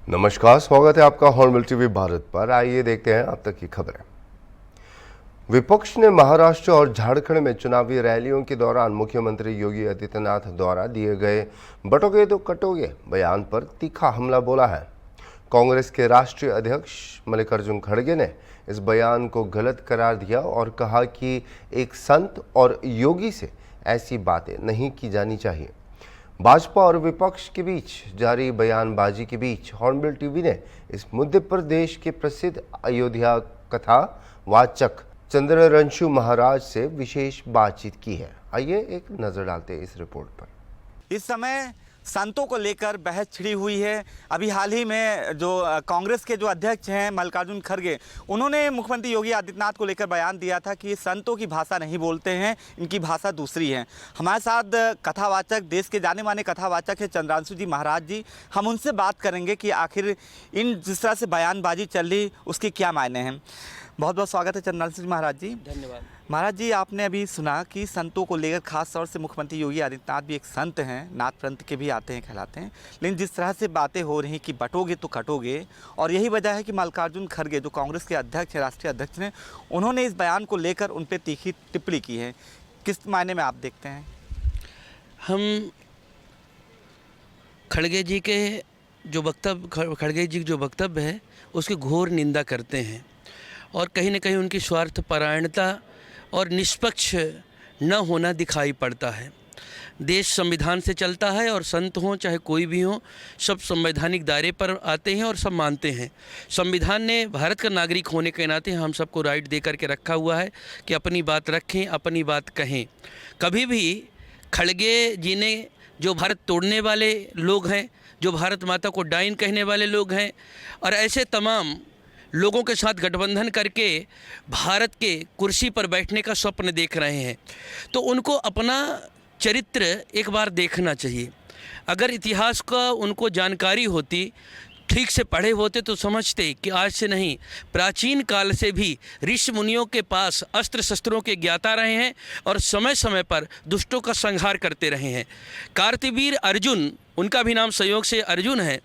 नमस्कार, स्वागत है आपका हॉर्नबिल टीवी भारत पर। आइए देखते हैं अब तक की खबरें। विपक्ष ने महाराष्ट्र और झारखंड में चुनावी रैलियों के दौरान मुख्यमंत्री योगी आदित्यनाथ द्वारा दिए गए बटोगे तो कटोगे बयान पर तीखा हमला बोला है। कांग्रेस के राष्ट्रीय अध्यक्ष मल्लिकार्जुन खड़गे ने इस बयान को गलत करार दिया और कहा कि एक संत और योगी से ऐसी बातें नहीं की जानी चाहिए। भाजपा और विपक्ष के बीच जारी बयानबाजी के बीच हॉर्नबिल टीवी ने इस मुद्दे पर देश के प्रसिद्ध अयोध्या कथा वाचक चंद्ररंशु महाराज से विशेष बातचीत की है। आइए एक नजर डालते हैं इस रिपोर्ट पर। इस समय संतों को लेकर बहस छिड़ी हुई है। अभी हाल ही में जो कांग्रेस के जो अध्यक्ष हैं मल्लिकार्जुन खड़गे, उन्होंने मुख्यमंत्री योगी आदित्यनाथ को लेकर बयान दिया था कि संतों की भाषा नहीं बोलते हैं, इनकी भाषा दूसरी है। हमारे साथ कथावाचक, देश के जाने माने कथावाचक है चंद्ररंशु जी महाराज जी। हम उनसे बात करेंगे कि आखिर इन जिस तरह से बयानबाजी चल रही उसके क्या मायने हैं। बहुत बहुत स्वागत है चंद्ररंशु जी महाराज जी। धन्यवाद। महाराज जी, आपने अभी सुना कि संतों को लेकर खास तौर से मुख्यमंत्री योगी आदित्यनाथ भी एक संत हैं, नाथ पंथ के भी आते हैं, कहलाते हैं, लेकिन जिस तरह से बातें हो रही कि बटोगे तो कटोगे, और यही वजह है कि मल्लिकार्जुन खड़गे जो कांग्रेस के अध्यक्ष हैं, राष्ट्रीय अध्यक्ष हैं, उन्होंने इस बयान को लेकर उन पर तीखी टिप्पणी की है। किस मायने में आप देखते हैं? हम खड़गे जी के जो वक्तव्य है उसकी घोर निंदा करते हैं और कहीं न कहीं उनकी स्वार्थपरायणता और निष्पक्ष न होना दिखाई पड़ता है। देश संविधान से चलता है और संत हों चाहे कोई भी हो, सब संवैधानिक दायरे पर आते हैं और सब मानते हैं। संविधान ने भारत का नागरिक होने के नाते हम सबको राइट दे करके रखा हुआ है कि अपनी बात रखें, अपनी बात कहें। कभी भी खड़गे जी ने, जो भारत तोड़ने वाले लोग हैं, जो भारत माता को डाइन कहने वाले लोग हैं और ऐसे तमाम लोगों के साथ गठबंधन करके भारत के कुर्सी पर बैठने का स्वप्न देख रहे हैं, तो उनको अपना चरित्र एक बार देखना चाहिए। अगर इतिहास का उनको जानकारी होती, ठीक से पढ़े होते, तो समझते कि आज से नहीं, प्राचीन काल से भी ऋषि मुनियों के पास अस्त्र शस्त्रों के ज्ञाता रहे हैं और समय समय पर दुष्टों का संहार करते रहे हैं। कार्तवीर अर्जुन, उनका भी नाम संयोग से अर्जुन है,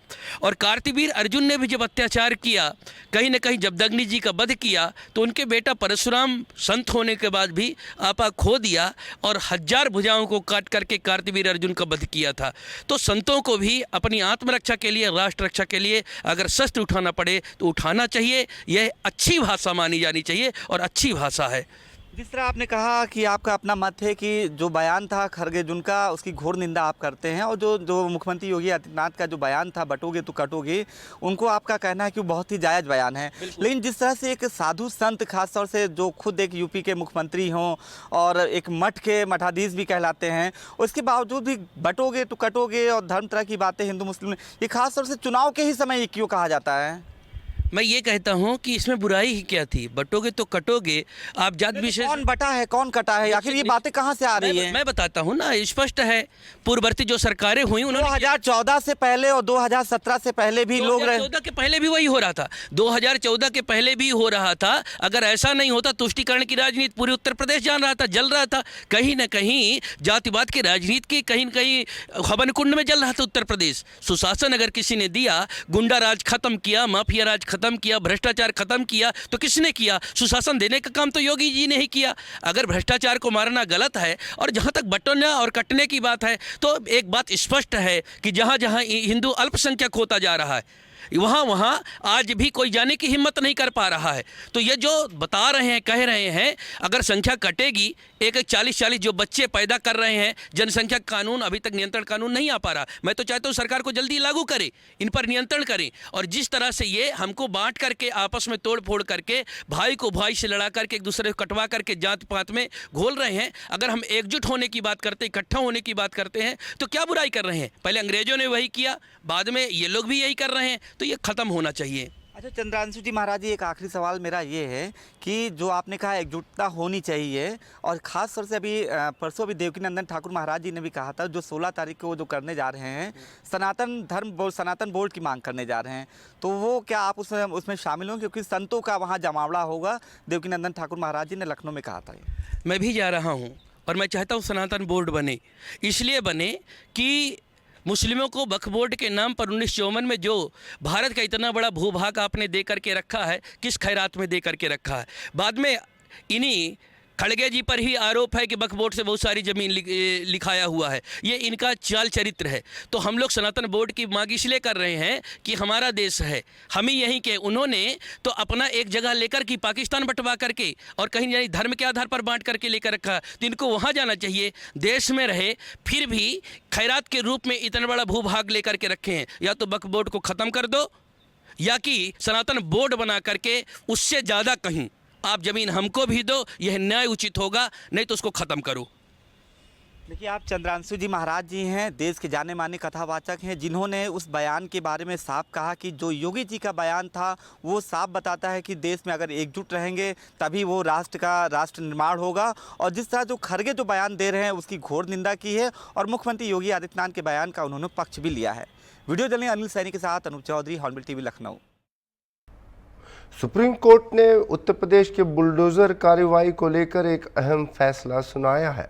और कार्तवीर अर्जुन ने भी जब अत्याचार किया, कहीं न कहीं जब दग्नि जी का वध किया, तो उनके बेटा परशुराम संत होने के बाद भी आपा खो दिया और 1000 भुजाओं को काट करके कार्तवीर अर्जुन का वध किया था। तो संतों को भी अपनी आत्मरक्षा के लिए, राष्ट्र रक्षा के लिए अगर शस्त्र उठाना पड़े तो उठाना चाहिए। यह अच्छी भाषा मानी जानी चाहिए और अच्छी भाषा है। जिस तरह आपने कहा कि आपका अपना मत है कि जो बयान था खड़गे जिनका, उसकी घोर निंदा आप करते हैं, और जो मुख्यमंत्री योगी आदित्यनाथ का जो बयान था बटोगे तो कटोगे, उनको आपका कहना है कि वो बहुत ही जायज़ बयान है। लेकिन जिस तरह से एक साधु संत, खासतौर से जो खुद एक यूपी के मुख्यमंत्री हों और एक मठ के मठाधीश भी कहलाते हैं, उसके बावजूद भी बटोगे तो कटोगे और धर्म तरह की बातें हिंदू मुस्लिम, ये खासतौर से चुनाव के ही समय ये क्यों कहा जाता है? मैं ये कहता हूँ कि इसमें बुराई ही क्या थी? बटोगे तो कटोगे। आप जात विशेष, कौन बटा है, कौन कटा है, आखिर ये बातें कहाँ से आ रही हैं? मैं बताता हूँ ना, स्पष्ट है। पूर्ववर्ती जो सरकारें हुई, उन्होंने 2014 से पहले और 2017 से पहले भी लोग 2014 के पहले भी वही हो रहा था। 2014 के पहले भी हो रहा था। अगर ऐसा नहीं होता, तुष्टीकरण की राजनीति पूरे उत्तर प्रदेश जान रहा था, जल रहा था। कहीं ना कहीं जातिवाद की राजनीति की कहीं न कहीं हवन कुंड में जल रहा था उत्तर प्रदेश। सुशासन अगर किसी ने दिया, गुंडा राज खत्म किया, माफिया राज खत्म किया, भ्रष्टाचार खत्म किया, तो किसने किया? सुशासन देने का काम तो योगी जी ने ही किया। अगर भ्रष्टाचार को मारना गलत है, और जहां तक बटोरना और कटने की बात है, तो एक बात स्पष्ट है कि जहां जहां हिंदू अल्पसंख्यक होता जा रहा है, वहाँ आज भी कोई जाने की हिम्मत नहीं कर पा रहा है। तो ये जो बता रहे हैं, कह रहे हैं, अगर संख्या कटेगी, एक 40 जो बच्चे पैदा कर रहे हैं, जनसंख्या कानून अभी तक, नियंत्रण कानून नहीं आ पा रहा। मैं तो चाहता हूँ सरकार को जल्दी लागू करे, इन पर नियंत्रण करें। और जिस तरह से ये हमको बांट करके, आपस में तोड़ फोड़ करके, भाई को भाई से लड़ा करके, एक दूसरे को कटवा करके जात पात में घोल रहे हैं, अगर हम एकजुट होने की बात करते, इकट्ठा होने की बात करते हैं, तो क्या बुराई कर रहे हैं? पहले अंग्रेजों ने वही किया, बाद में ये लोग भी यही कर रहे हैं, तो ये खत्म होना चाहिए। अच्छा चंद्ररंशु जी महाराज जी, एक आखिरी सवाल मेरा ये है कि जो आपने कहा एकजुटता होनी चाहिए, और ख़ास तौर से अभी परसों भी देवकीनंदन ठाकुर महाराज जी ने भी कहा था, जो 16 तारीख को जो करने जा रहे हैं, सनातन बोर्ड की मांग करने जा रहे हैं, तो वो क्या आप उसमें शामिल हों? क्योंकि संतों का वहाँ जमावड़ा होगा, देवकीनंदन ठाकुर महाराज जी ने लखनऊ में कहा था। मैं भी जा रहा हूँ और मैं चाहता हूँ सनातन बोर्ड बने। इसलिए बने कि मुस्लिमों को वक्फ बोर्ड के नाम पर 1954 में जो भारत का इतना बड़ा भूभाग आपने दे करके रखा है, किस खैरात में दे करके रखा है? बाद में इन्हीं खड़गे जी पर ही आरोप है कि वक्फ बोर्ड से बहुत सारी ज़मीन लिखाया हुआ है। ये इनका चाल चरित्र है। तो हम लोग सनातन बोर्ड की मांग इसलिए कर रहे हैं कि हमारा देश है, हम ही यहीं के। उन्होंने तो अपना एक जगह लेकर कि पाकिस्तान बंटवा करके और कहीं यानी धर्म के आधार पर बांट करके लेकर रखा, तो इनको वहाँ जाना चाहिए। देश में रहे फिर भी खैरात के रूप में इतना बड़ा भूभाग लेकर के रखे हैं। या तो वक्फ बोर्ड को ख़त्म कर दो, या कि सनातन बोर्ड बना करके उससे ज़्यादा कहीं आप ज़मीन हमको भी दो, यह न्याय उचित होगा, नहीं तो उसको ख़त्म करो। देखिए, आप चंद्रांशु जी महाराज जी हैं, देश के जाने माने कथावाचक हैं, जिन्होंने उस बयान के बारे में साफ कहा कि जो योगी जी का बयान था वो साफ बताता है कि देश में अगर एकजुट रहेंगे तभी वो राष्ट्र निर्माण होगा। और जिस तरह जो खरगे जो बयान दे रहे हैं उसकी घोर निंदा की है और मुख्यमंत्री योगी आदित्यनाथ के बयान का उन्होंने पक्ष भी लिया है। वीडियो जर्नलिस्ट अनिल सैनी के साथ Anoop Chaudhary, Hornbill TV, Lucknow. Supreme court ने उत्तर प्रदेश के बुलडोजर कार्रवाई को लेकर एक अहम फैसला सुनाया है।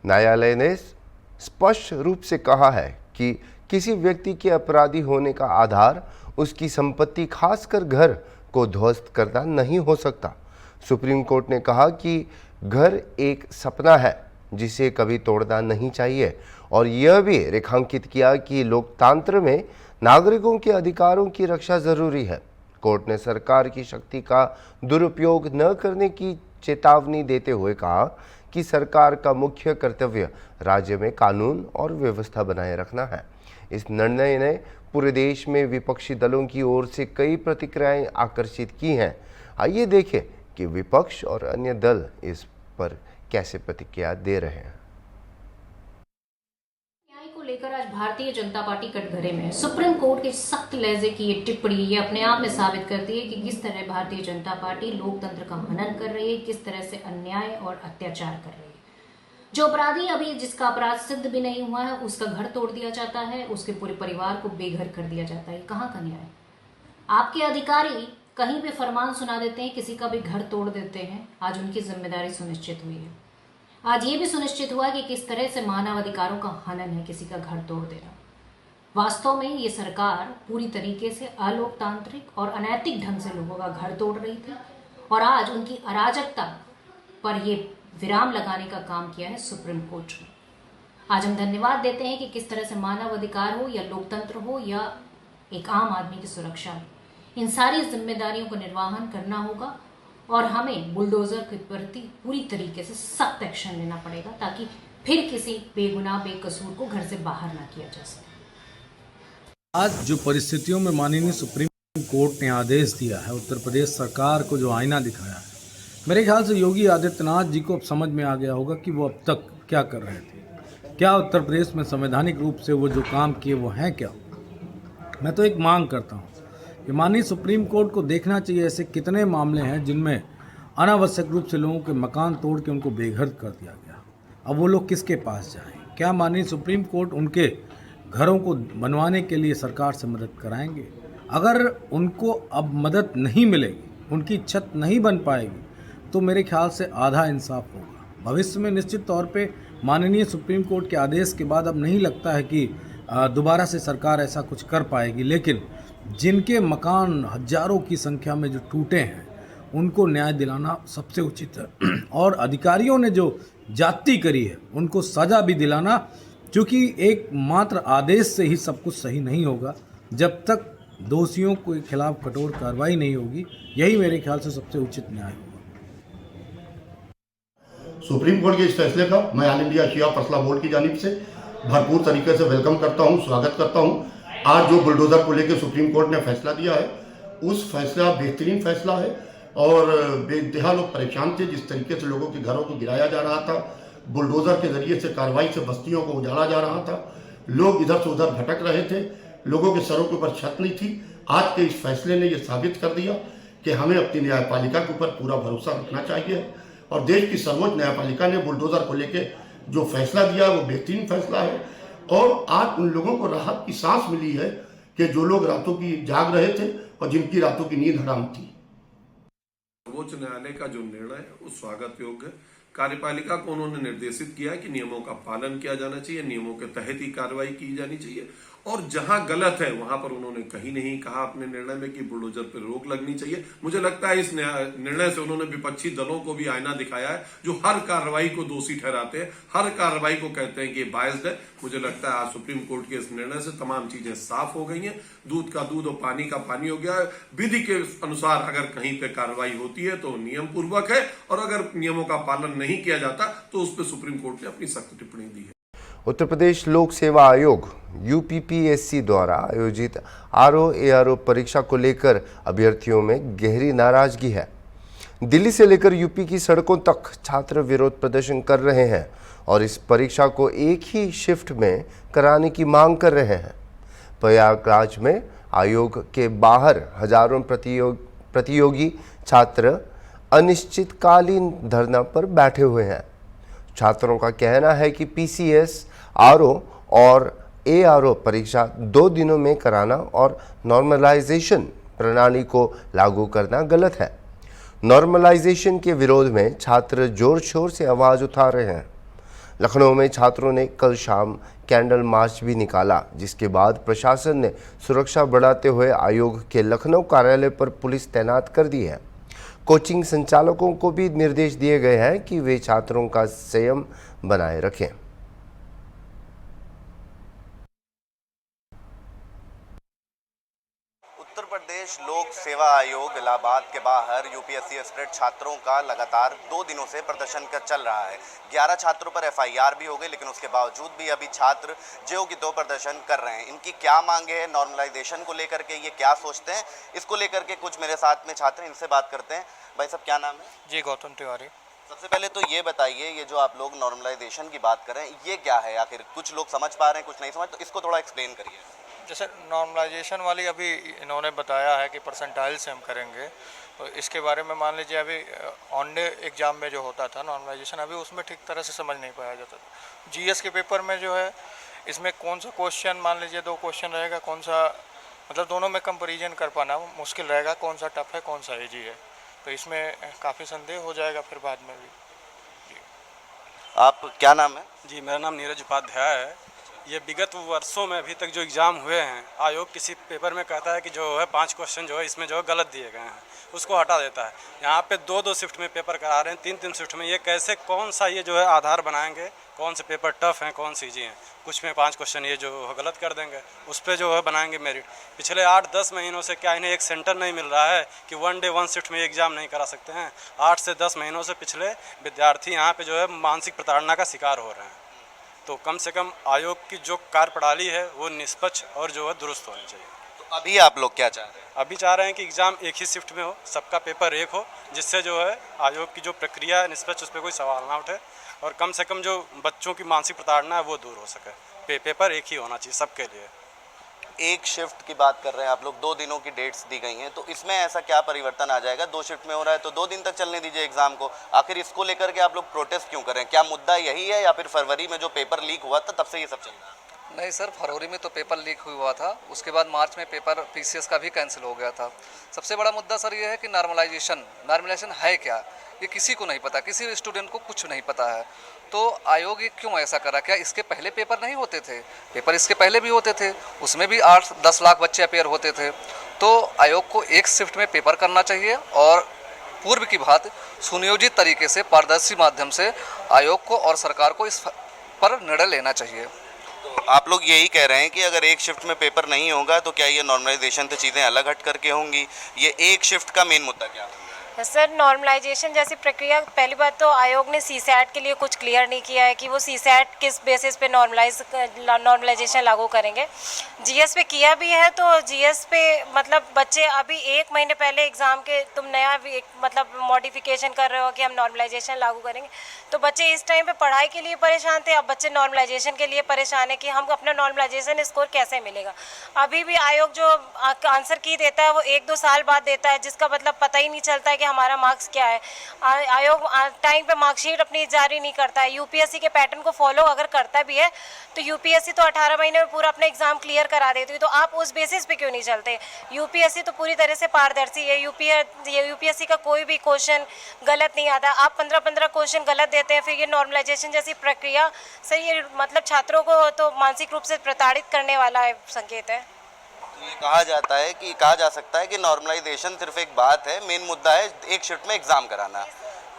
न्यायालय ने स्पष्ट रूप से कहा है कि किसी व्यक्ति के अपराधी होने का आधार उसकी संपत्ति, खासकर घर को ध्वस्त करना नहीं हो सकता। सुप्रीम कोर्ट ने कहा कि घर एक सपना है जिसे कभी तोड़ना नहीं चाहिए और यह भी रेखांकित किया कि लोकतंत्र में नागरिकों के अधिकारों की रक्षा जरूरी है। कोर्ट ने सरकार की शक्ति का दुरुपयोग न करने की चेतावनी देते हुए कहा कि सरकार का मुख्य कर्तव्य राज्य में कानून और व्यवस्था बनाए रखना है। इस निर्णय ने पूरे देश में विपक्षी दलों की ओर से कई प्रतिक्रियाएं आकर्षित की हैं। आइए देखें कि विपक्ष और अन्य दल इस पर कैसे प्रतिक्रिया दे रहे हैं। को लेकर आज भारतीय जनता पार्टी कटघरे में सुप्रीम कोर्ट के सख्त लहजे की ये टिप्पणी ये अपने आप में साबित करती है कि किस तरह भारतीय जनता पार्टी लोकतंत्र का हनन कर रही है, किस तरह से अन्याय और अत्याचार कर रही है। जो अपराधी अभी जिसका अपराध सिद्ध भी नहीं हुआ है उसका घर तोड़ दिया जाता है, उसके पूरे परिवार को बेघर कर दिया जाता है। कहाँ का न्याय? आपके अधिकारी कहीं भी फरमान सुना देते हैं, किसी का भी घर तोड़ देते हैं। आज उनकी जिम्मेदारी सुनिश्चित हुई है। आज ये भी सुनिश्चित हुआ कि किस तरह से मानव अधिकारों का हनन है, किसी का घर तोड़ देना। वास्तव में ये सरकार पूरी तरीके से अलोकतांत्रिक और अनैतिक ढंग से लोगों का घर तोड़ रही थी और आज उनकी अराजकता पर ये विराम लगाने का काम किया है सुप्रीम कोर्ट ने। आज हम धन्यवाद देते हैं कि किस तरह से मानव अधिकार हो या लोकतंत्र हो या एक आम आदमी की सुरक्षा हो, इन सारी जिम्मेदारियों को निर्वहन करना होगा और हमें बुलडोजर के प्रति पूरी तरीके से सख्त एक्शन लेना पड़ेगा ताकि फिर किसी बेगुनाह बेकसूर को घर से बाहर ना किया जा सके। आज जो परिस्थितियों में माननीय सुप्रीम कोर्ट ने आदेश दिया है, उत्तर प्रदेश सरकार को जो आईना दिखाया है, मेरे ख्याल से योगी आदित्यनाथ जी को अब समझ में आ गया होगा कि वो अब तक क्या कर रहे थे। क्या उत्तर प्रदेश में संवैधानिक रूप से वो जो काम किए वो हैं क्या? मैं तो एक मांग करता हूँ कि माननीय सुप्रीम कोर्ट को देखना चाहिए ऐसे कितने मामले हैं जिनमें अनावश्यक रूप से लोगों के मकान तोड़ के उनको बेघर कर दिया गया। अब वो लोग किसके पास जाएं? क्या माननीय सुप्रीम कोर्ट उनके घरों को बनवाने के लिए सरकार से मदद कराएंगे? अगर उनको अब मदद नहीं मिलेगी, उनकी छत नहीं बन पाएगी, तो मेरे ख्याल से आधा इंसाफ होगा। भविष्य में निश्चित तौर पे माननीय सुप्रीम कोर्ट के आदेश के बाद अब नहीं लगता है कि दोबारा से सरकार ऐसा कुछ कर पाएगी, लेकिन जिनके मकान हजारों की संख्या में जो टूटे हैं उनको न्याय दिलाना सबसे उचित है और अधिकारियों ने जो जाति करी है उनको सज़ा भी दिलाना, क्योंकि एक मात्र आदेश से ही सब कुछ सही नहीं होगा। जब तक दोषियों के खिलाफ कठोर कार्रवाई नहीं होगी, यही मेरे ख्याल से सबसे उचित न्याय होगा। सुप्रीम कोर्ट के इस फैसले का मैं ऑल इंडिया शिया फैसला बोर्ड की जानिब से भरपूर तरीके से वेलकम करता हूं, स्वागत करता हूं। आज जो बुलडोजर को लेकर सुप्रीम कोर्ट ने फैसला दिया है, उस फैसला बेहतरीन फैसला है और बेइंतहा लोग परेशान थे। जिस तरीके से लोगों के घरों को गिराया जा रहा था, बुलडोजर के जरिए से कार्रवाई से बस्तियों को उजाड़ा जा रहा था, लोग इधर से उधर भटक रहे थे, लोगों के सरों के ऊपर छत नहीं थी। आज के इस फैसले ने यह साबित कर दिया कि हमें अपनी न्यायपालिका के ऊपर पूरा भरोसा रखना चाहिए और देश की सर्वोच्च न्यायपालिका ने बुलडोजर को लेकर जो फैसला दिया वो बेहतरीन फैसला है। और आज उन लोगों को राहत की सांस मिली है कि जो लोग रातों की जाग रहे थे और जिनकी रातों की नींद हराम थी। सर्वोच्च न्यायालय का जो निर्णय है वो स्वागत योग्य है। कार्यपालिका को उन्होंने निर्देशित किया कि नियमों का पालन किया जाना चाहिए, नियमों के तहत ही कार्रवाई की जानी चाहिए। और जहां गलत है वहां पर उन्होंने कहीं नहीं कहा अपने निर्णय में कि बुलडोजर पर रोक लगनी चाहिए। मुझे लगता है इस निर्णय से उन्होंने विपक्षी दलों को भी आईना दिखाया है, जो हर कार्रवाई को दोषी ठहराते हैं, हर कार्रवाई को कहते हैं कि बायस्ड है। मुझे लगता है आज सुप्रीम कोर्ट के इस निर्णय से तमाम चीजें साफ हो गई हैं, दूध का दूध और पानी का पानी हो गया है। विधि के अनुसार अगर कहीं पे कार्रवाई होती है तो नियम पूर्वक है, और अगर नियमों का पालन नहीं किया जाता तो उस पर सुप्रीम कोर्ट ने अपनी सख्त टिप्पणी दी है। उत्तर प्रदेश लोक सेवा आयोग यूपीपीएससी द्वारा आयोजित आरओ-एआरओ परीक्षा को लेकर अभ्यर्थियों में गहरी नाराजगी है। दिल्ली से लेकर यूपी की सड़कों तक छात्र विरोध प्रदर्शन कर रहे हैं और इस परीक्षा को एक ही शिफ्ट में कराने की मांग कर रहे हैं। प्रयागराज में आयोग के बाहर हजारों प्रतियोगी छात्र अनिश्चितकालीन धरना पर बैठे हुए हैं। छात्रों का कहना है कि पीसीएस, आरओ और एआरओ परीक्षा 2 दिनों में कराना और नॉर्मलाइजेशन प्रणाली को लागू करना गलत है। नॉर्मलाइजेशन के विरोध में छात्र जोर शोर से आवाज़ उठा रहे हैं। लखनऊ में छात्रों ने कल शाम कैंडल मार्च भी निकाला, जिसके बाद प्रशासन ने सुरक्षा बढ़ाते हुए आयोग के लखनऊ कार्यालय पर पुलिस तैनात कर दी है। कोचिंग संचालकों को भी निर्देश दिए गए हैं कि वे छात्रों का संयम बनाए रखें। उत्तर प्रदेश लोक सेवा आयोग इलाहाबाद के बाहर यूपीएससी एस्पिरेंट छात्रों का लगातार 2 दिनों से प्रदर्शन कर चल रहा है। 11 छात्रों पर एफआईआर भी हो गई, लेकिन उसके बावजूद भी अभी छात्र जो कि 2 प्रदर्शन कर रहे हैं। इनकी क्या मांगे है, नॉर्मलाइजेशन को लेकर के ये क्या सोचते हैं, इसको लेकर के कुछ मेरे साथ में छात्र, इनसे बात करते हैं। भाई साहब, क्या नाम है? जी, गौतम तिवारी। सबसे पहले तो ये बताइए, ये जो आप लोग नॉर्मलाइजेशन की बात कर रहे हैं, ये क्या है आखिर? कुछ लोग समझ पा रहे हैं, कुछ नहीं समझ, तो इसको थोड़ा एक्सप्लेन करिए। जैसे नॉर्मलाइजेशन वाली अभी इन्होंने बताया है कि परसेंटाइल से हम करेंगे, तो इसके बारे में मान लीजिए अभी ऑनडे एग्ज़ाम में जो होता था नॉर्मलाइजेशन, अभी उसमें ठीक तरह से समझ नहीं पाया जाता था। जीएस के पेपर में जो है, इसमें कौन सा क्वेश्चन, मान लीजिए 2 क्वेश्चन रहेगा, कौन सा मतलब दोनों में कंपेरिजन कर पाना मुश्किल रहेगा, कौन सा टफ है, कौन सा ईजी है, तो इसमें काफ़ी संदेह हो जाएगा फिर बाद में भी। जी, आप क्या नाम है? जी, मेरा नाम नीरज उपाध्याय है। ये विगत वर्षों में अभी तक जो एग्ज़ाम हुए हैं, आयोग किसी पेपर में कहता है कि जो है 5 क्वेश्चन जो है इसमें जो है गलत दिए गए हैं, उसको हटा देता है। यहाँ पे 2-2 शिफ्ट में पेपर करा रहे हैं, 3-3 शिफ्ट में। ये कैसे, कौन सा ये जो है आधार बनाएंगे, कौन से पेपर टफ हैं, कौन सी ईजी हैं? कुछ में 5 क्वेश्चन ये जो है गलत कर देंगे, उस पर जो है बनाएंगे मेरिट। पिछले 8-10 महीनों से क्या इन्हें एक सेंटर नहीं मिल रहा है कि 1 डे 1 शिफ्ट में एग्ज़ाम नहीं करा सकते हैं? 8 से 10 महीनों से पिछले विद्यार्थी यहाँ पे जो है मानसिक प्रताड़ना का शिकार हो रहे हैं। तो कम से कम आयोग की जो कार्यप्रणाली है वो निष्पक्ष और जो है दुरुस्त होनी चाहिए। तो अभी आप लोग क्या चाह रहे हैं? अभी चाह रहे हैं कि एग्ज़ाम एक ही शिफ्ट में हो, सबका पेपर एक हो, जिससे जो है आयोग की जो प्रक्रिया है निष्पक्ष, उस पर कोई सवाल ना उठे, और कम से कम जो बच्चों की मानसिक प्रताड़ना है वो दूर हो सके। पेपर एक ही होना चाहिए सबके लिए। एक शिफ्ट की बात कर रहे हैं आप लोग, 2 दिनों की डेट्स दी गई हैं, तो इसमें ऐसा क्या परिवर्तन आ जाएगा? 2 शिफ्ट में हो रहा है तो 2 दिन तक चलने दीजिए एग्जाम को। आखिर इसको लेकर के आप लोग प्रोटेस्ट क्यों कर रहे हैं? क्या मुद्दा यही है, या फिर फरवरी में जो पेपर लीक हुआ था तब से ये सब चल रहा है? नहीं सर, फरवरी में तो पेपर लीक हुआ था, उसके बाद मार्च में पेपर पीसीएस का भी कैंसिल हो गया था। सबसे बड़ा मुद्दा सर ये है कि नॉर्मलाइजेशन है क्या, ये किसी को नहीं पता, किसी स्टूडेंट को कुछ नहीं पता है। तो आयोग ये क्यों ऐसा करा? क्या इसके पहले पेपर नहीं होते थे? पेपर इसके पहले भी होते थे, उसमें भी 8-10 लाख बच्चे अपेयर होते थे। तो आयोग को एक शिफ्ट में पेपर करना चाहिए, और पूर्व की बात सुनियोजित तरीके से पारदर्शी माध्यम से आयोग को और सरकार को इस पर निर्णय लेना चाहिए। तो आप लोग यही कह रहे हैं कि अगर एक शिफ्ट में पेपर नहीं होगा तो क्या ये नॉर्मलाइजेशन से चीज़ें अलग हट करके होंगी? ये एक शिफ्ट का मेन मुद्दा क्या है? सर, नॉर्मलाइजेशन जैसी प्रक्रिया, पहली बात तो आयोग ने सीसैट के लिए कुछ क्लियर नहीं किया है कि वो सीसैट किस बेसिस पे नॉर्मलाइजेशन लागू करेंगे। जीएस पे किया भी है, तो जीएस पे मतलब बच्चे अभी 1 महीने पहले एग्ज़ाम के तुम नया मतलब मॉडिफिकेशन कर रहे हो कि हम नॉर्मलाइजेशन लागू करेंगे, तो बच्चे इस टाइम पे पढ़ाई के लिए परेशान थे, अब बच्चे नॉर्मलाइजेशन के लिए परेशान है कि हम अपना नॉर्मलाइजेशन स्कोर कैसे मिलेगा। अभी भी आयोग जो आंसर की देता है वो 1-2 साल बाद देता है, जिसका मतलब पता ही नहीं चलता है कि हमारा मार्क्स क्या है। आयोग टाइम पे मार्कशीट अपनी जारी नहीं करता है। यूपीएससी के पैटर्न को फॉलो अगर करता भी है तो यूपीएससी तो 18 महीने में पूरा अपना एग्जाम क्लियर करा देती है, तो आप उस बेसिस पे क्यों नहीं चलते। यूपीएससी तो पूरी तरह से पारदर्शी है। यूपीएससी का कोई भी क्वेश्चन गलत नहीं आता। आप 15-15 क्वेश्चन गलत देते हैं, फिर ये नॉर्मलाइजेशन जैसी प्रक्रिया सर ये मतलब छात्रों को तो मानसिक रूप से प्रताड़ित करने वाला है संकेत है। तो ये कहा जा सकता है कि नॉर्मलाइजेशन सिर्फ एक बात है, मेन मुद्दा है एक शिफ्ट में एग्जाम कराना।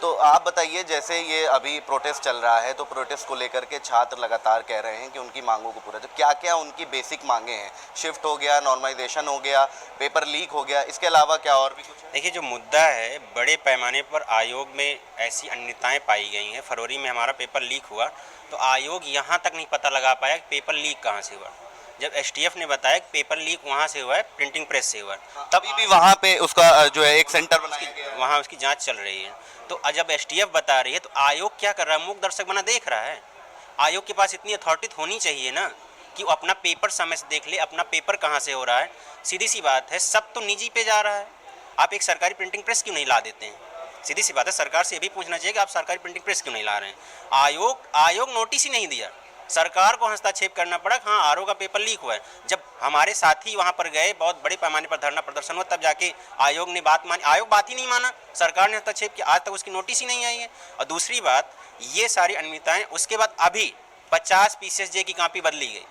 तो आप बताइए, जैसे ये अभी प्रोटेस्ट चल रहा है, तो प्रोटेस्ट को लेकर के छात्र लगातार कह रहे हैं कि उनकी मांगों को पूरा, तो क्या क्या उनकी बेसिक मांगे हैं। शिफ्ट हो गया, नॉर्मलाइजेशन हो गया, पेपर लीक हो गया, इसके अलावा क्या और भी कुछ है? देखिए, जो मुद्दा है बड़े पैमाने पर आयोग में ऐसी अन्यताएं पाई गई हैं। फरवरी में हमारा पेपर लीक हुआ तो आयोग यहाँ तक नहीं पता लगा पाया कि पेपर लीक कहाँ से हुआ। जब एसटीएफ ने बताया कि पेपर लीक वहाँ से हुआ है, प्रिंटिंग प्रेस से हुआ, तभी भी वहाँ पे उसका जो है एक सेंटर बनाया गया, वहाँ उसकी जांच चल रही है। तो जब एसटीएफ बता रही है तो आयोग क्या कर रहा है, मूक दर्शक बना देख रहा है। आयोग के पास इतनी अथॉरिटी होनी चाहिए ना कि वो अपना पेपर समय से देख ले, अपना पेपर कहाँ से हो रहा है। सीधी सी बात है, सब तो निजी पे जा रहा है। आप एक सरकारी प्रिंटिंग प्रेस क्यों नहीं ला देते हैं? सीधी सी बात है, सरकार से ये भी पूछना चाहिए कि आप सरकारी प्रिंटिंग प्रेस क्यों नहीं ला रहे हैं। आयोग नोटिस ही नहीं दिया, सरकार को हस्तक्षेप करना पड़ा। हाँ, आरओ का पेपर लीक हुआ है। जब हमारे साथी वहाँ पर गए, बहुत बड़े पैमाने पर धरना प्रदर्शन हुआ, तब जाके आयोग ने बात मानी। आयोग बात ही नहीं माना, सरकार ने हस्तक्षेप किया, आज तक उसकी नोटिस ही नहीं आई है। और दूसरी बात, ये सारी अनियमितताएं, उसके बाद अभी 50 पीसीएसजे की कॉपी बदली गई।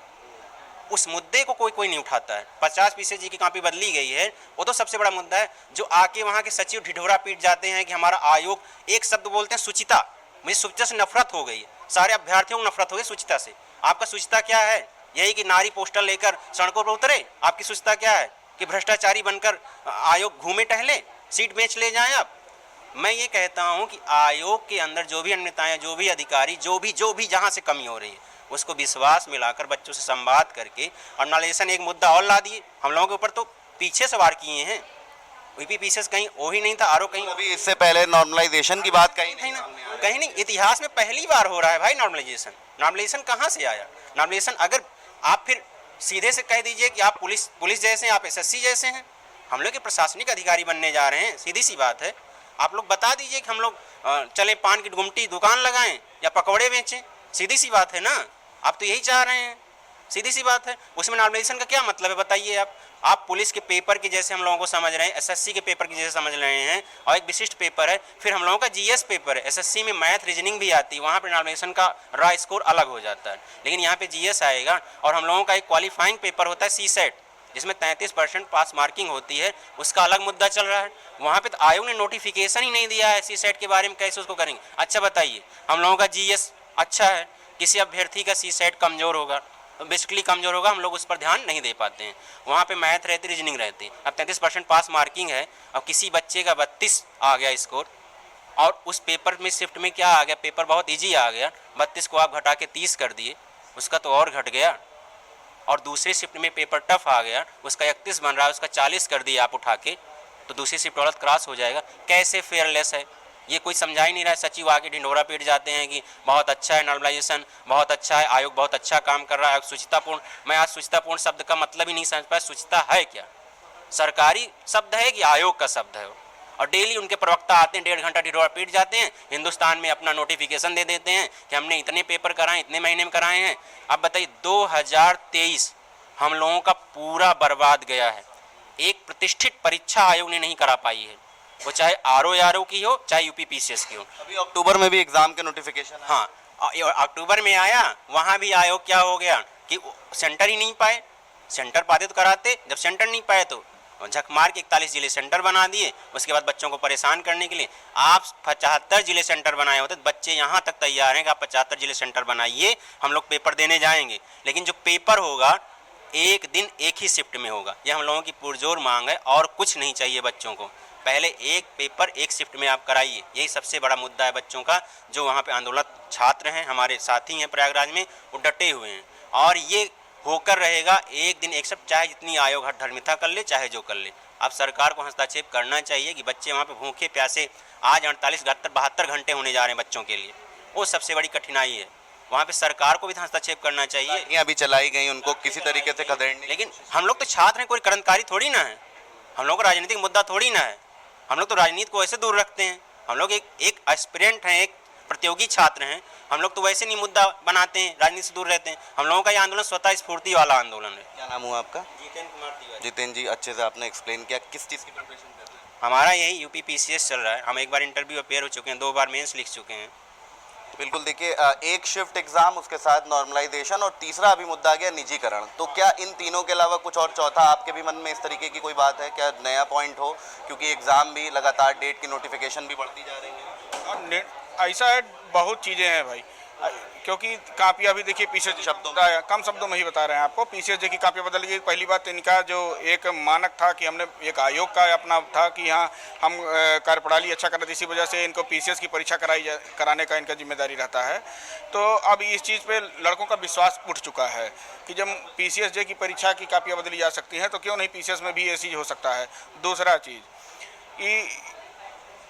उस मुद्दे को कोई नहीं उठाता है। 50 पीसीएसजे की कॉपी बदली गई है, वो तो सबसे बड़ा मुद्दा है। जो आके वहाँ के सचिव ढिढोरा पीट जाते हैं कि हमारा आयोग, एक शब्द बोलते हैं सुचिता। मुझे सुचिता से नफरत हो गई है, सारे अभ्यर्थियों को नफरत हो गई सुचिता से। आपका सुचिता क्या है? यही कि नारी पोस्टर लेकर सड़कों पर उतरे? आपकी सुचिता क्या है कि भ्रष्टाचारी बनकर आयोग घूमे टहले, सीट बेच ले जाएं आप? मैं ये कहता हूँ कि आयोग के अंदर जो भी अन्यताएं, जो भी अधिकारी, जो भी जहाँ से कमी हो रही है, उसको विश्वास मिलाकर बच्चों से संवाद करके, और नॉर्मलाइजेशन एक मुद्दा और ला दिए। हम लोगों के ऊपर तो पीछे सवार किए हैं। वीपी पीसेस कहीं वो ही नहीं था, आरओ कहीं। अभी इससे पहले नॉर्मलाइजेशन की बात कहीं नहीं। इतिहास में पहली बार हो रहा है भाई नॉर्मलाइजेशन कहाँ से आया? नॉर्मलाइजेशन अगर आप फिर सीधे से कह दीजिए कि आप पुलिस जैसे हैं, आप एसएससी जैसे हैं, हम लोग के प्रशासनिक अधिकारी बनने जा रहे हैं, सीधी सी बात है। आप लोग बता दीजिए कि हम लोग चले पान की गुमटी दुकान लगाएं या पकौड़े बेचें, सीधी सी बात है ना। आप तो यही चाह रहे हैं, सीधी सी बात है। उसमें नॉर्मलाइजेशन का क्या मतलब है बताइए आप पुलिस के पेपर के जैसे हम लोगों को समझ रहे हैं, एसएससी के पेपर के जैसे समझ रहे हैं, और एक विशिष्ट पेपर है। फिर हम लोगों का जीएस पेपर है, एसएससी में मैथ रीजनिंग भी आती है, वहाँ पर नॉर्मलाइजेशन का रॉ स्कोर अलग हो जाता है, लेकिन यहाँ पे जीएस आएगा। और हम लोगों का एक क्वालिफाइंग पेपर होता है सीसेट, जिसमें 33% पास मार्किंग होती है, उसका अलग मुद्दा चल रहा है। वहाँ पे तो आयोग ने नोटिफिकेशन ही नहीं दिया है सीसेट के बारे में, कैसे उसको करेंगे? अच्छा बताइए, हम लोगों का जीएस अच्छा है, किसी अभ्यर्थी का सीसेट कमज़ोर होगा, बेसिकली कमज़ोर होगा, हम लोग उस पर ध्यान नहीं दे पाते हैं। वहाँ पे मैथ रहती, रीजनिंग रहती। अब 33% पास मार्किंग है, अब किसी बच्चे का 32 आ गया स्कोर, और उस पेपर में शिफ्ट में क्या आ गया, पेपर बहुत ईजी आ गया, 32 को आप घटा के 30 कर दिए, उसका तो और घट गया। और दूसरी शिफ्ट में पेपर टफ आ गया, उसका 31 बन रहा है, उसका 40 कर दिए आप उठा के, तो दूसरी शिफ्ट औरत क्रॉस हो जाएगा। कैसे फेयरलेस है ये कोई समझा ही नहीं रहा है। सचिव आके ढिंढोरा पीट जाते हैं कि बहुत अच्छा है नॉर्मलाइजेशन, बहुत अच्छा है, आयोग बहुत अच्छा काम कर रहा है, सुचितापूर्ण। मैं आज सुचितापूर्ण शब्द का मतलब ही नहीं समझ पाया, सुचिता है क्या? सरकारी शब्द है कि आयोग का शब्द है? और डेली उनके प्रवक्ता आते हैं, 1.5 घंटा ढिंढोरा पीट जाते हैं, हिंदुस्तान में अपना नोटिफिकेशन दे देते हैं कि हमने इतने पेपर कराए, इतने महीने में कराए हैं। अब बताइए, 2023 हम लोगों का पूरा बर्बाद गया है। एक प्रतिष्ठित परीक्षा आयोग ने नहीं करा पाई है, वो चाहे आरओ की हो, चाहे यूपी पीसीएस की हो। अभी अक्टूबर में भी एग्जाम के नोटिफिकेशन, हाँ अक्टूबर में आया, वहाँ भी आयोग क्या हो गया कि सेंटर ही नहीं पाए। सेंटर पाते तो कराते, जब सेंटर नहीं पाए तो झक मार के 41 जिले सेंटर बना दिए। उसके बाद बच्चों को परेशान करने के लिए आप 75 जिले सेंटर बनाए होते, तो बच्चे यहाँ तक तैयार हैं कि आप 75 जिले सेंटर बनाइए, हम लोग पेपर देने जाएंगे। लेकिन जो पेपर होगा एक दिन एक ही शिफ्ट में होगा, ये हम लोगों की पुरजोर मांग है, और कुछ नहीं चाहिए बच्चों को। पहले एक पेपर एक शिफ्ट में आप कराइए, यही सबसे बड़ा मुद्दा है बच्चों का। जो वहाँ पे आंदोलन छात्र हैं, हमारे साथी हैं प्रयागराज में, वो डटे हुए हैं, और ये होकर रहेगा एक दिन एक शिफ्ट, चाहे जितनी आयोग धर्मिता कर ले, चाहे जो कर ले। अब सरकार को हस्तक्षेप करना चाहिए कि बच्चे वहाँ पे भूखे प्यासे, आज 48, 72 घंटे होने जा रहे हैं बच्चों के लिए, वो सबसे बड़ी कठिनाई है। वहाँ पे सरकार को भी हस्तक्षेप करना चाहिए। अभी चलाई गई, उनको किसी तरीके से खदेड़ने, लेकिन हम लोग तो छात्र हैं, कोई क्रांतिकारी थोड़ी ना है, हम लोग का राजनीतिक मुद्दा थोड़ी ना है। हम लोग तो राजनीति को ऐसे दूर रखते हैं। हम लोग एक एस्पिरेंट हैं, एक प्रतियोगी छात्र हैं। हम लोग तो वैसे नहीं मुद्दा बनाते हैं, राजनीति से दूर रहते हैं। हम लोगों का ये आंदोलन स्वतः स्फूर्ति वाला आंदोलन है। क्या नाम हुआ आपका? जितेंद्र कुमार तिवारी। जितेंद्र जी, अच्छे से आपने एक्सप्लेन किया, किस चीज़ की प्रिपरेशन कर रहे हैं? हमारा यही यूपी पीसीएस चल रहा है। हम एक बार इंटरव्यू अपेयर हो चुके हैं, 2 बार मेंस लिख चुके हैं। बिल्कुल, देखिए एक शिफ्ट एग्जाम, उसके साथ नॉर्मलाइजेशन, और तीसरा अभी मुद्दा आ गया निजीकरण। तो क्या इन तीनों के अलावा कुछ और चौथा आपके भी मन में इस तरीके की कोई बात है, क्या नया पॉइंट हो? क्योंकि एग्जाम भी लगातार, डेट की नोटिफिकेशन भी बढ़ती जा रही है। ऐसा है, बहुत चीज़ें हैं भाई, क्योंकि कापियाँ भी देखिए पीछे शब्दों कम शब्दों में ही बता रहे हैं आपको। पीछे देखिए कापियाँ बदल गई। पहली बात इनका जो एक मानक था कि हमने एक आयोग का अपना था कि यहाँ हम कार्यप्रणाली अच्छा कर रहे थे, इसी वजह से इनको पीसीएस की परीक्षा कराने का इनका जिम्मेदारी रहता है। तो अब इस चीज़ पे लड़कों का विश्वास उठ चुका है कि जब पीसीएस जे की परीक्षा की कापियाँ बदली जा सकती हैं तो क्यों नहीं पीसीएस में भी ये चीज़ हो सकता है। दूसरा चीज़ कि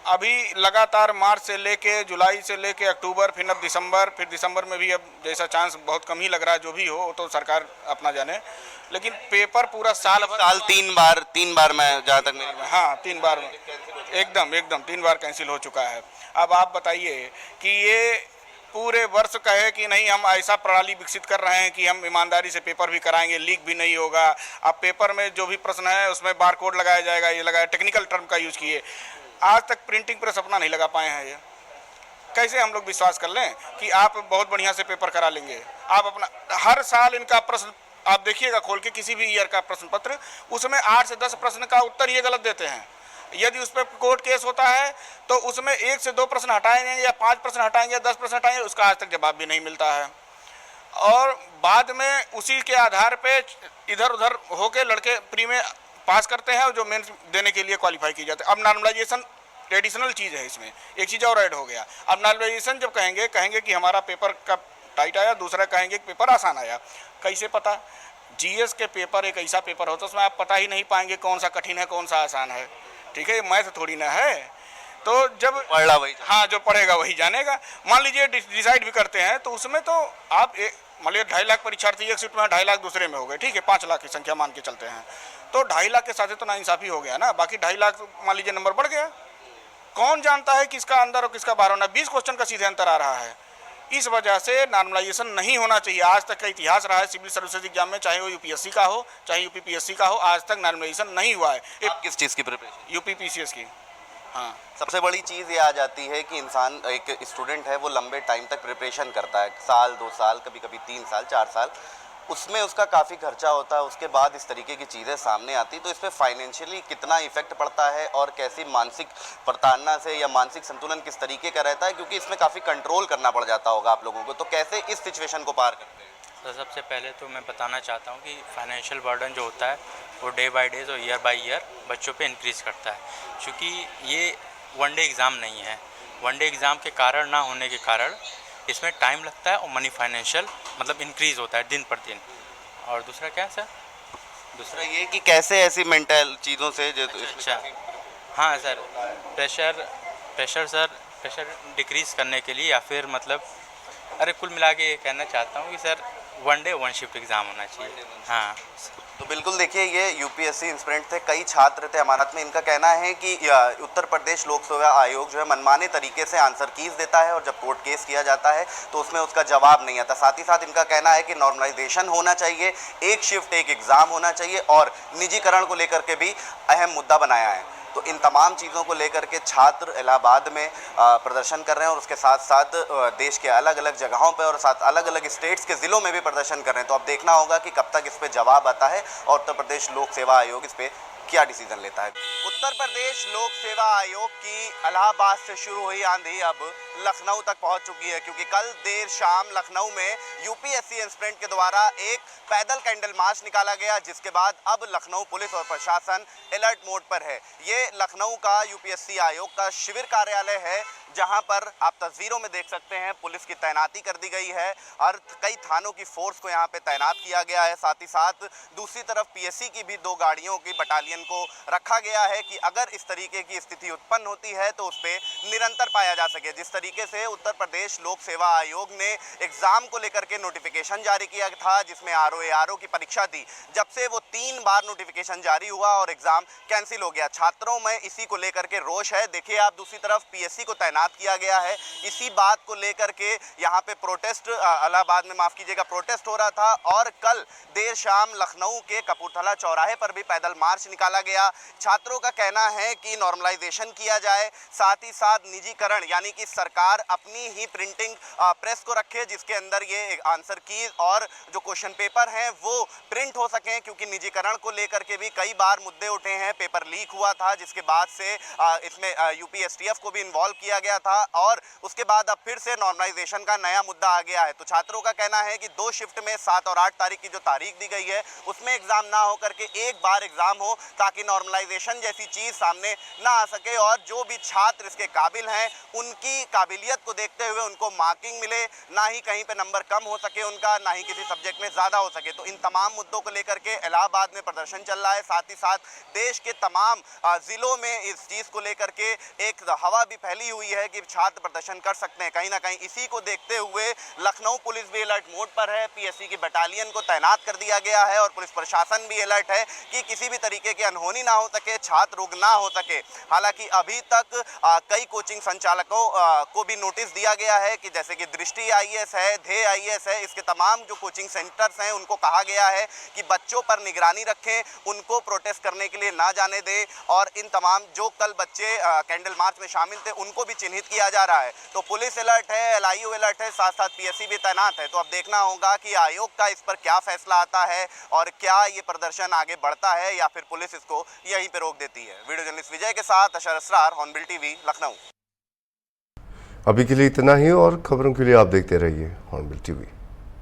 अभी लगातार मार्च से लेके जुलाई से लेके अक्टूबर, फिर अब दिसंबर, फिर दिसंबर में भी अब जैसा चांस बहुत कम ही लग रहा है। जो भी हो तो सरकार अपना जाने, लेकिन पेपर पूरा साल तीन बार मैं जहाँ तक मेरी, हाँ 3 बार एकदम 3 बार कैंसिल हो चुका है। अब आप बताइए कि ये पूरे वर्ष कहे कि नहीं हम ऐसा प्रणाली विकसित कर रहे हैं कि हम ईमानदारी से पेपर भी कराएंगे, लीक भी नहीं होगा। अब पेपर में जो भी प्रश्न है उसमें बार कोड लगाया जाएगा, ये लगाया, टेक्निकल टर्म का यूज़ किए। आज तक प्रिंटिंग प्रेस अपना नहीं लगा पाए हैं। ये कैसे हम लोग विश्वास कर लें कि आप बहुत बढ़िया से पेपर करा लेंगे? आप अपना हर साल इनका प्रश्न आप देखिएगा खोल के, किसी भी ईयर का प्रश्न पत्र, उसमें 8 से 10 प्रश्न का उत्तर ये गलत देते हैं। यदि उस पर कोर्ट केस होता है तो उसमें 1 से 2 प्रश्न हटाएंगे या 5 प्रश्न हटाएंगे या 10 प्रश्न हटाएंगे, उसका आज तक जवाब भी नहीं मिलता है। और बाद में उसी के आधार पे इधर उधर होके लड़के प्री में पास करते हैं और जो मेंस देने के लिए क्वालिफाई की जाते हैं। अब नॉर्मलाइजेशन एडिशनल चीज़ है, इसमें एक चीज़ और ऐड हो गया। अब नॉर्मलाइजेशन जब कहेंगे कि हमारा पेपर का टाइट आया, दूसरा कहेंगे कि पेपर आसान आया। कैसे पता? जीएस के पेपर एक ऐसा पेपर होता है उसमें आप पता ही नहीं पाएंगे कौन सा कठिन है कौन सा आसान है। ठीक है, ये मैथ थोड़ी ना है। तो जब पढ़ा वही, हाँ जो पढ़ेगा वही जानेगा। मान लीजिए डिसाइड भी करते हैं तो उसमें तो आप मान लीजिए 2.5 लाख परीक्षार्थी एक सीट में, 2.5 लाख दूसरे में हो गए, ठीक है, 5 लाख की संख्या मान के चलते हैं, तो 2.5 लाख के साथ तो नाइंसाफी हो गया ना। बाकी 2.5 लाख मान लीजिए नंबर बढ़ गया। कौन जानता है किसका अंदर और किसका बाहर होना? 20 क्वेश्चन का सीधे अंतर आ रहा है। इस वजह से नॉर्मलाइजेशन नहीं होना चाहिए। आज तक का इतिहास रहा है सिविल सर्विसेज एग्जाम में, चाहे वो यूपीएससी का हो चाहे यूपीपीएससी का हो, आज तक नॉर्मलाइजेशन नहीं हुआ है। आप किस चीज़ की प्रिपरेशन? यूपीपीसीएस की। हाँ, सबसे बड़ी चीज़ ये आ जाती है कि इंसान, एक स्टूडेंट है, वो लंबे टाइम तक प्रिपरेशन करता है, साल 2 साल, कभी कभी 3 साल 4 साल, उसमें उसका काफ़ी खर्चा होता है। उसके बाद इस तरीके की चीज़ें सामने आती, तो इस पर फाइनेंशियली कितना इफेक्ट पड़ता है और कैसी मानसिक प्रताड़ना से या मानसिक संतुलन किस तरीके का रहता है, क्योंकि इसमें काफ़ी कंट्रोल करना पड़ जाता होगा आप लोगों को, तो कैसे इस सिचुएशन को पार करते हैं? तो सबसे पहले तो मैं बताना चाहता हूँ कि फाइनेंशियल बर्डन जो होता है वो डे बाय डे और ईयर बाय ईयर बच्चों पे इंक्रीज़ करता है, क्योंकि ये वन डे एग्ज़ाम नहीं है। वन डे एग्ज़ाम के कारण ना होने के कारण इसमें टाइम लगता है और मनी फाइनेंशियल मतलब इंक्रीज़ होता है दिन पर दिन। और दूसरा क्या है सर? दूसरा ये कि कैसे ऐसी मेंटल चीज़ों से जो अच्छा हाँ सर, प्रेशर डिक्रीज़ करने के लिए, या फिर मतलब कुल मिला के ये कहना चाहता हूँ कि sir one day one shift exam होना चाहिए। हाँ तो बिल्कुल देखिए, ये यूपीएससी एस्पिरेंट थे, कई छात्र थे अमानत में। इनका कहना है कि उत्तर प्रदेश लोक सेवा आयोग जो है मनमाने तरीके से आंसर कीज देता है और जब कोर्ट केस किया जाता है तो उसमें उसका जवाब नहीं आता। साथ ही साथ इनका कहना है कि नॉर्मलाइजेशन होना चाहिए, एक शिफ्ट एक एग्ज़ाम होना चाहिए, और निजीकरण को लेकर के भी अहम मुद्दा बनाया है। तो इन तमाम चीज़ों को लेकर के छात्र इलाहाबाद में प्रदर्शन कर रहे हैं और उसके साथ साथ देश के अलग अलग जगहों पर और साथ अलग अलग स्टेट्स के ज़िलों में भी प्रदर्शन कर रहे हैं। तो अब देखना होगा कि कब तक इस पे जवाब आता है और उत्तर प्रदेश लोक सेवा आयोग इस पे क्या डिसीजन लेता है। उत्तर प्रदेश लोक सेवा आयोग की इलाहाबाद से शुरू हुई आंधी अब लखनऊ तक पहुंच चुकी है, क्योंकि कल देर शाम लखनऊ में यूपीएससी एस्पिरेंट के द्वारा एक पैदल कैंडल मार्च निकाला गया, जिसके बाद अब लखनऊ पुलिस और प्रशासन अलर्ट मोड पर है। ये लखनऊ का यूपीएससी आयोग का शिविर कार्यालय है, जहां पर आप तस्वीरों में देख सकते हैं पुलिस की तैनाती कर दी गई है और कई थानों की फोर्स को यहां पे तैनात किया गया है। साथ ही साथ दूसरी तरफ पीएससी की भी 2 गाड़ियों की बटालियन बटालियन को रखा गया है कि अगर इस तरीके की स्थिति उत्पन्न होती है तो उस पर निरंतर पाया जा सके। जिस तरीके से उत्तर प्रदेश लोक सेवा आयोग ने एग्जाम को लेकर के नोटिफिकेशन जारी किया था, जिसमें आरओ की परीक्षा थी, जब से वो 3 बार नोटिफिकेशन जारी हुआ और एग्जाम कैंसिल हो गया। छात्रों में इसी को लेकर के रोष है। देखिए आप, दूसरी तरफ पीएससी को तैनात किया गया है। इसी बात को लेकर के यहाँ पे प्रोटेस्ट, इलाहाबाद में माफ कीजिएगा, प्रोटेस्ट हो रहा था और कल देर शाम लखनऊ के कपूरथला चौराहे पर भी पैदल मार्च निकाला गया। छात्रों का कहना है कि नॉर्मलाइजेशन किया जाए, साथ ही साथ निजीकरण यानी कि सरकार अपनी ही प्रिंटिंग प्रेस को रखे जिसके अंदर ये आंसर की और जो क्वेश्चन पेपर हैं वो प्रिंट हो सकें, क्योंकि निजीकरण को लेकर के भी कई बार मुद्दे उठे हैं। पेपर लीक हुआ था जिसके बाद से इसमें यूपीएसटीएफ को भी इन्वॉल्व किया गया था और उसके बाद अब फिर से नॉर्मलाइजेशन का नया मुद्दा आ गया है। तो छात्रों का कहना है कि 2 शिफ्ट में 7 और 8 तारीख की जो तारीख दी गई है उसमें एग्जाम ना हो करके एक बार एग्जाम हो, ताकि नॉर्मलाइजेशन जैसी चीज सामने ना आ सके और जो भी छात्र इसके काबिल हैं उनकी काबिलियत को देखते हुए उनको मार्किंग मिले, ना ही कहीं पे नंबर कम हो सके उनका, ना ही किसी सब्जेक्ट में ज़्यादा हो सके। तो इन तमाम मुद्दों को लेकर के इलाहाबाद में प्रदर्शन चल रहा है। साथ ही साथ देश के तमाम ज़िलों में इस चीज़ को लेकर के एक हवा भी फैली हुई है कि छात्र प्रदर्शन कर सकते हैं। कहीं ना कहीं इसी को देखते हुए लखनऊ पुलिस भी अलर्ट मोड पर है। पीएससी की बटालियन को तैनात कर दिया गया है और पुलिस प्रशासन भी अलर्ट है कि किसी भी तरीके की अनहोनी ना हो सके, छात्र रुक ना हो सके। हालांकि अभी तक कई कोचिंग संचालकों को भी नोटिस दिया गया है कि जैसे कि दृष्टि आईएएस है, ध्येय आईएएस है, इसके तमाम जो कोचिंग सेंटर्स हैं उनको कहा गया है कि बच्चों पर निगरानी रखें, उनको प्रोटेस्ट करने के लिए ना जाने दें और इन तमाम जो कल बच्चे कैंडल मार्च में शामिल थे उनको भी चिन्हित किया जा रहा है। तो पुलिस अलर्ट है, एलआईयू अलर्ट है, साथ साथ पीएससी भी तैनात है। तो अब देखना होगा कि आयोग का इस पर क्या फैसला आता है और क्या ये प्रदर्शन आगे बढ़ता है या फिर पुलिस इसको यहीं पर रोक देती है। वीडियो जर्नलिस्ट विजय के साथ अशर असरार, हॉर्नबिल टीवी, लखनऊ। अभी के लिए इतना ही और खबरों के लिए आप देखते रहिए हॉर्नबिल टीवी।